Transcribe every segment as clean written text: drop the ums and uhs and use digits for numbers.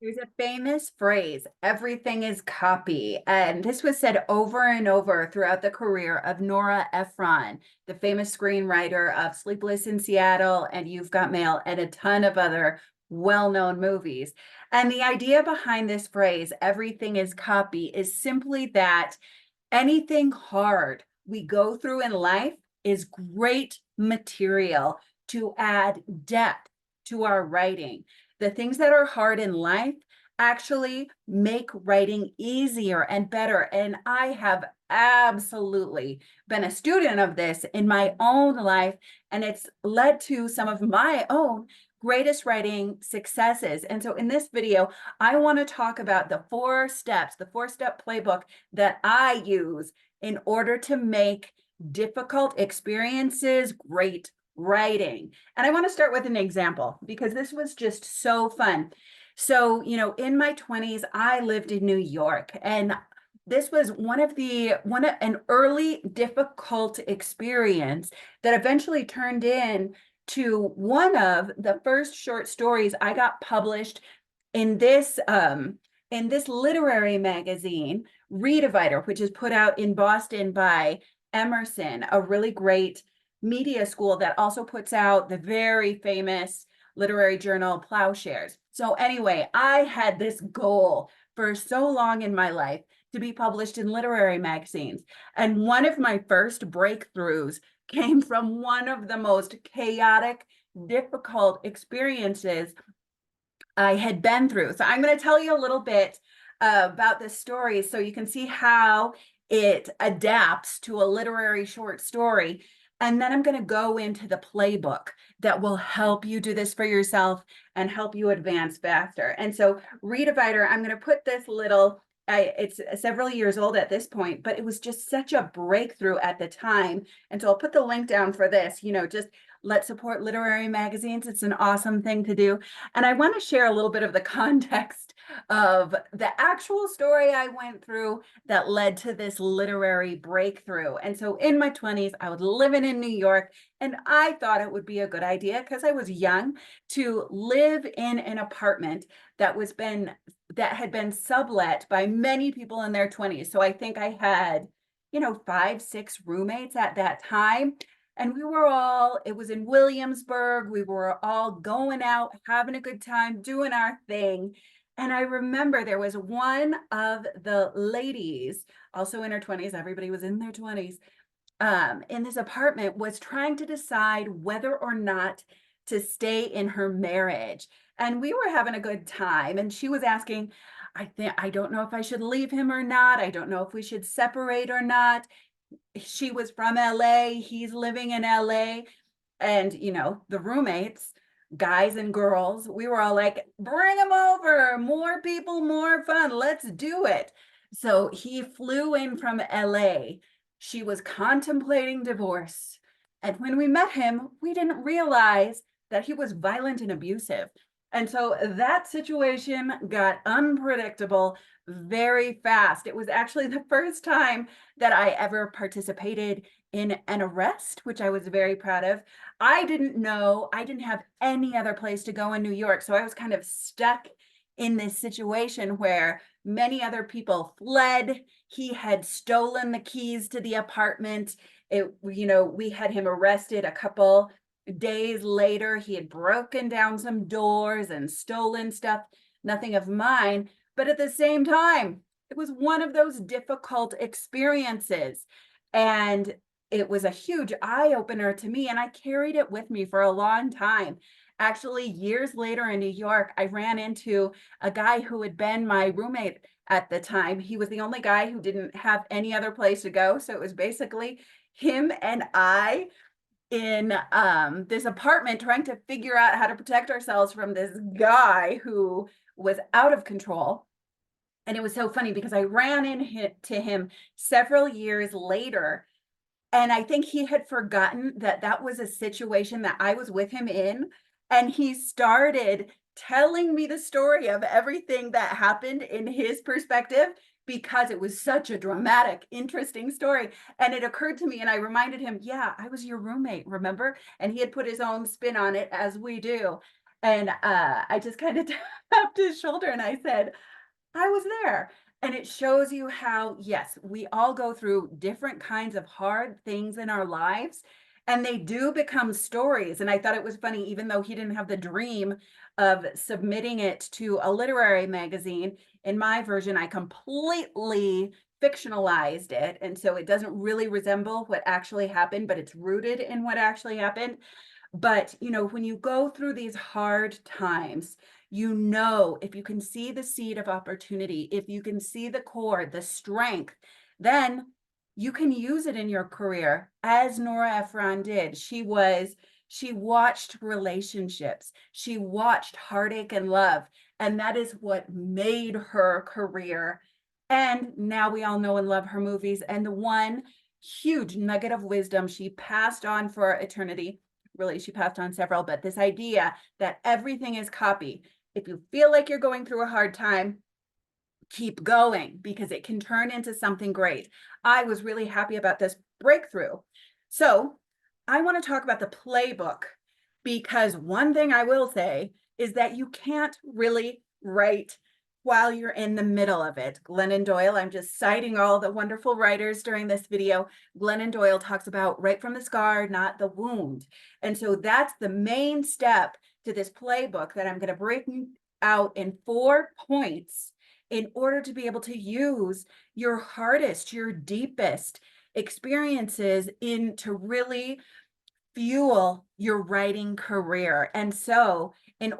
There's a famous phrase, everything is copy. And this was said over and over throughout the career of Nora Ephron, the famous screenwriter of Sleepless in Seattle and You've Got Mail, and a ton of other well-known movies. And the idea behind this phrase, everything is copy, is simply that anything hard we go through in life is great material to add depth to our writing. The things that are hard in life actually make writing easier and better. And I have absolutely been a student of this in my own life, and it's led to some of my own greatest writing successes. And so in this video, I want to talk about the 4 steps, the 4-step playbook that I use in order to make difficult experiences great writing. And I want to start with an example because this was just so fun. So, in my 20s, I lived in New York, and this was an early difficult experience that eventually turned in to one of the first short stories I got published in this literary magazine, Redivider, which is put out in Boston by Emerson, a really great media school that also puts out the very famous literary journal Plowshares. So anyway, I had this goal for so long in my life to be published in literary magazines. And one of my first breakthroughs came from one of the most chaotic, difficult experiences I had been through. So I'm going to tell you a little bit about this story so you can see how it adapts to a literary short story. And then I'm going to go into the playbook that will help you do this for yourself and help you advance faster. And so Redivider, I'm going to put this little, it's several years old at this point, but it was just such a breakthrough at the time. And so I'll put the link down for this, just let's support literary magazines. It's an awesome thing to do. And I want to share a little bit of the context of the actual story I went through that led to this literary breakthrough. And so in my 20s, I was living in New York, and I thought it would be a good idea because I was young to live in an apartment that had been sublet by many people in their 20s. So I think I had, 5, 6 roommates at that time. And it was in Williamsburg. We were all going out, having a good time, doing our thing. And I remember there was one of the ladies, also in her 20s, everybody was in their 20s, in this apartment, was trying to decide whether or not to stay in her marriage. And we were having a good time. And she was asking, I don't know if I should leave him or not. I don't know if we should separate or not. She was from LA, he's living in LA. And, the roommates, guys and girls, we were all like, bring him over, more people, more fun, let's do it. So he flew in from LA. She was contemplating divorce. And when we met him, we didn't realize that he was violent and abusive. And so that situation got unpredictable very fast. It was actually the first time that I ever participated in an arrest, which I was very proud of. I didn't have any other place to go in New York. So I was kind of stuck in this situation where many other people fled. He had stolen the keys to the apartment. We had him arrested a couple days later. He had broken down some doors and stolen stuff, nothing of mine. But at the same time, it was one of those difficult experiences. And it was a huge eye-opener to me, and I carried it with me for a long time. Actually, years later in New York, I ran into a guy who had been my roommate at the time. He was the only guy who didn't have any other place to go. So it was basically him and I in this apartment trying to figure out how to protect ourselves from this guy who was out of control. And it was so funny because I ran into him several years later, and I think he had forgotten that that was a situation that I was with him in. And he started telling me the story of everything that happened in his perspective because it was such a dramatic, interesting story. And it occurred to me, and I reminded him, yeah, I was your roommate, remember? And he had put his own spin on it, as we do. And I just kind of tapped his shoulder and I said, I was there. And it shows you how, yes, we all go through different kinds of hard things in our lives, and they do become stories. And I thought it was funny, even though he didn't have the dream of submitting it to a literary magazine, in my version, I completely fictionalized it. And so it doesn't really resemble what actually happened, but it's rooted in what actually happened. But, when you go through these hard times, if you can see the seed of opportunity, if you can see the core, the strength, then you can use it in your career, as Nora Ephron did. She watched relationships, she watched heartache and love, and that is what made her career. And now we all know and love her movies. And the one huge nugget of wisdom she passed on for eternity, really, she passed on several, but this idea that everything is copy. If you feel like you're going through a hard time, keep going because it can turn into something great. I was really happy about this breakthrough. So I want to talk about the playbook, because one thing I will say is that you can't really write while you're in the middle of it. Glennon Doyle, I'm just citing all the wonderful writers during this video. Glennon Doyle talks about right from the scar, not the wound. And so that's the main step to this playbook that I'm going to break out in 4 points in order to be able to use your hardest, your deepest experiences to really fuel your writing career. And so, when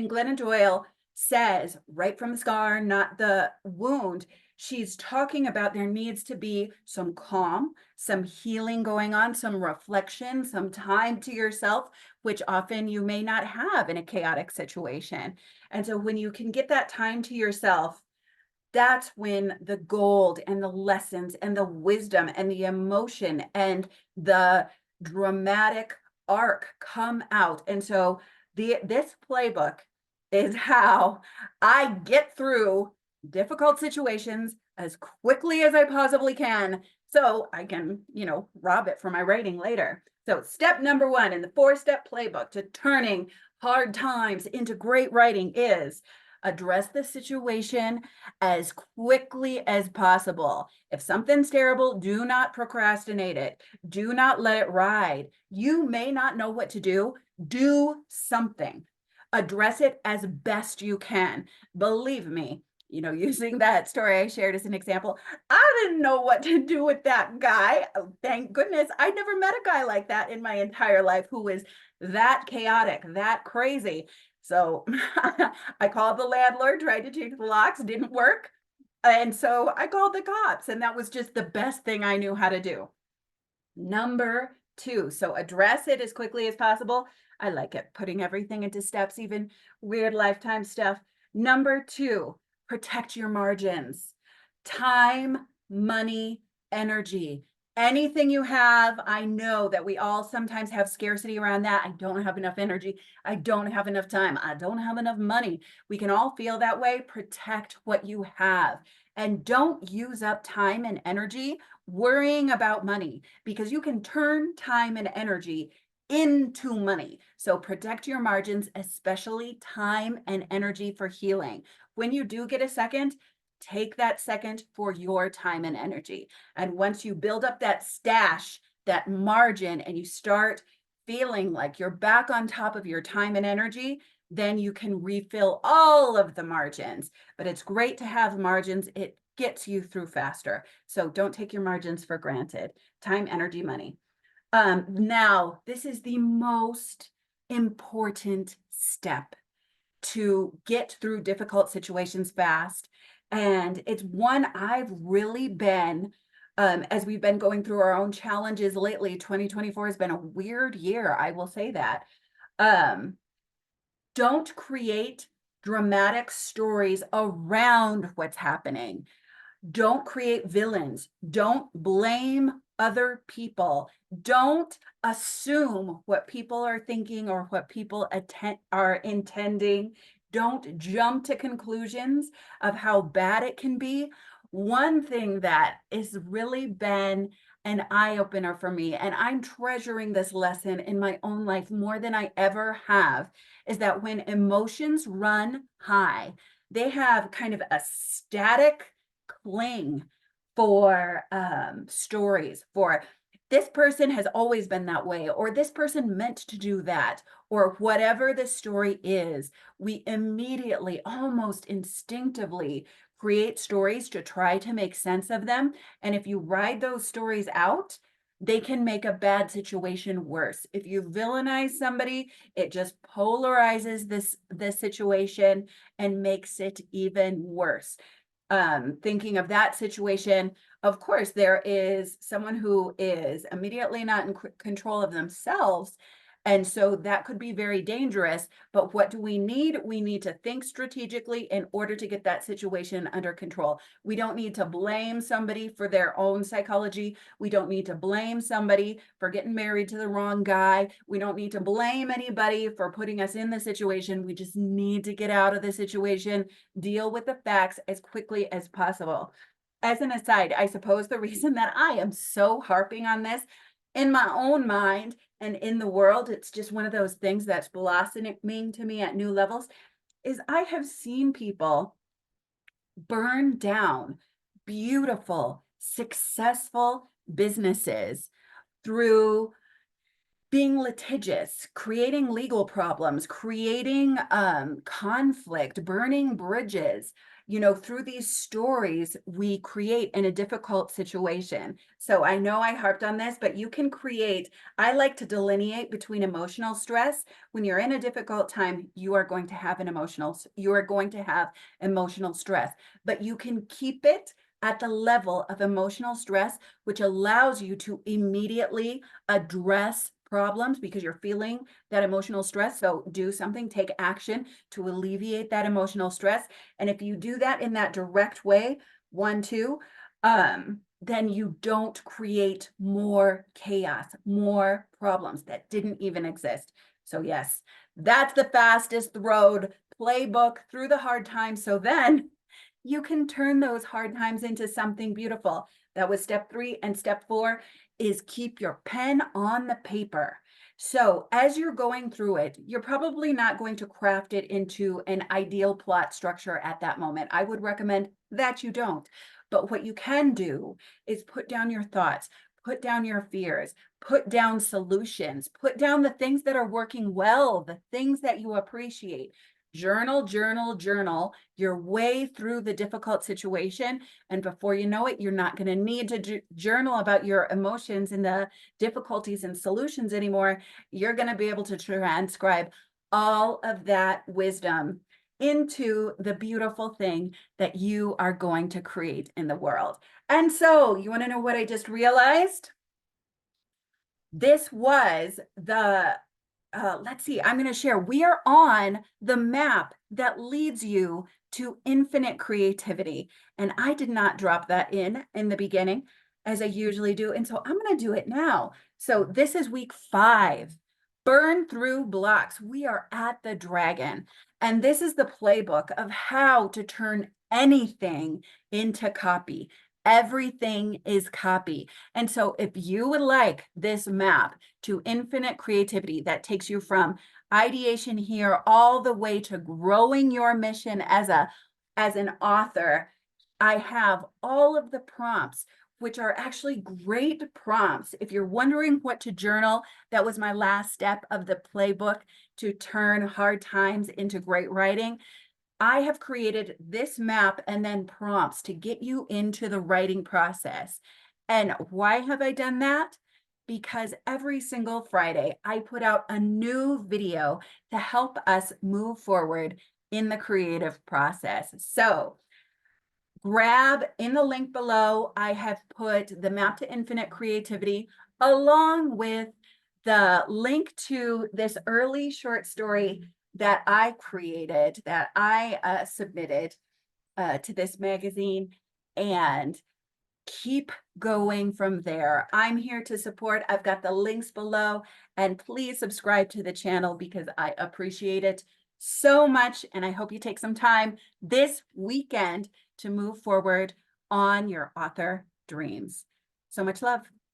Glennon Doyle says, right from the scar, not the wound, she's talking about there needs to be some calm, some healing going on, some reflection, some time to yourself, which often you may not have in a chaotic situation. And so, when you can get that time to yourself, that's when the gold and the lessons and the wisdom and the emotion and the dramatic arc come out. And so this playbook is how I get through difficult situations as quickly as I possibly can, so I can, rob it for my writing later. So step number 1 in the 4-step playbook to turning hard times into great writing is address the situation as quickly as possible. If something's terrible, do not procrastinate it. Do not let it ride. You may not know what to do. Do something. Address it as best you can. Believe me, using that story I shared as an example, I didn't know what to do with that guy. Oh, thank goodness I never met a guy like that in my entire life who was that chaotic, that crazy. So I called the landlord, tried to change the locks, didn't work. And so I called the cops, and that was just the best thing I knew how to do. Number 2, so address it as quickly as possible. I like it, putting everything into steps, even weird lifetime stuff. Number 2, protect your margins. Time, money, energy. Anything you have, I know that we all sometimes have scarcity around that. I don't have enough energy. I don't have enough time. I don't have enough money. We can all feel that way. Protect what you have. And don't use up time and energy worrying about money, because you can turn time and energy into money. So protect your margins, especially time and energy for healing. When you do get a second, take that second for your time and energy. And once you build up that stash, that margin, and you start feeling like you're back on top of your time and energy, then you can refill all of the margins. But it's great to have margins. It gets you through faster. So don't take your margins for granted. Time, energy, money. Now, this is the most important step to get through difficult situations fast. And it's one I've really been, as we've been going through our own challenges lately. 2024 has been a weird year, I will say that. Don't create dramatic stories around what's happening. Don't create villains. Don't blame other people. Don't assume what people are thinking or what people are intending. Don't jump to conclusions of how bad it can be, one thing that has really been an eye-opener for me, and I'm treasuring this lesson in my own life more than I ever have, is that when emotions run high, they have kind of a static cling for stories, for this person has always been that way, or this person meant to do that, or whatever the story is. We immediately, almost instinctively, create stories to try to make sense of them. And if you ride those stories out, they can make a bad situation worse. If you villainize somebody, it just polarizes this situation and makes it even worse. Thinking of that situation, of course, there is someone who is immediately not in control of themselves. And so that could be very dangerous. But what do we need? We need to think strategically in order to get that situation under control. We don't need to blame somebody for their own psychology. We don't need to blame somebody for getting married to the wrong guy. We don't need to blame anybody for putting us in the situation. We just need to get out of the situation, deal with the facts as quickly as possible. As an aside, I suppose the reason that I am so harping on this in my own mind and in the world, it's just one of those things that's blossoming to me at new levels, is I have seen people burn down beautiful, successful businesses through being litigious, creating legal problems, creating conflict, burning bridges. You know, through these stories we create in a difficult situation. So I know I harped on this, but you can create, I like to delineate between emotional stress. When you're in a difficult time, you are going to have emotional stress, but you can keep it at the level of emotional stress, which allows you to immediately address problems because you're feeling that emotional stress. So do something, take action to alleviate that emotional stress. And if you do that in that direct way, 1, 2, then you don't create more chaos, more problems that didn't even exist. So yes, that's the fastest road, playbook through the hard times. So then you can turn those hard times into something beautiful. That was step 3. And step 4 is keep your pen on the paper. So as you're going through it, you're probably not going to craft it into an ideal plot structure at that moment. I would recommend that you don't. But what you can do is put down your thoughts, put down your fears, put down solutions, put down the things that are working well, the things that you appreciate. Journal, journal, journal your way through the difficult situation. And before you know it, you're not going to need to journal about your emotions and the difficulties and solutions anymore. You're going to be able to transcribe all of that wisdom into the beautiful thing that you are going to create in the world. And so, you want to know what I just realized? This was the let's see, I'm going to share. We are on the map that leads you to infinite creativity. And I did not drop that in the beginning as I usually do. And so I'm going to do it now. So this is week 5. Burn through blocks. We are at the dragon. And this is the playbook of how to turn anything into copy. Everything is copy. And so if you would like this map to infinite creativity that takes you from ideation here all the way to growing your mission as an author, I have all of the prompts, which are actually great prompts. If you're wondering what to journal, that was my last step of the playbook to turn hard times into great writing. I have created this map and then prompts to get you into the writing process. And why have I done that? Because every single Friday, I put out a new video to help us move forward in the creative process. So grab in the link below, I have put the map to infinite creativity along with the link to this early short story that I created, that I submitted to this magazine, and keep going from there. I'm here to support. I've got the links below, and please subscribe to the channel because I appreciate it so much. And I hope you take some time this weekend to move forward on your author dreams. So much love.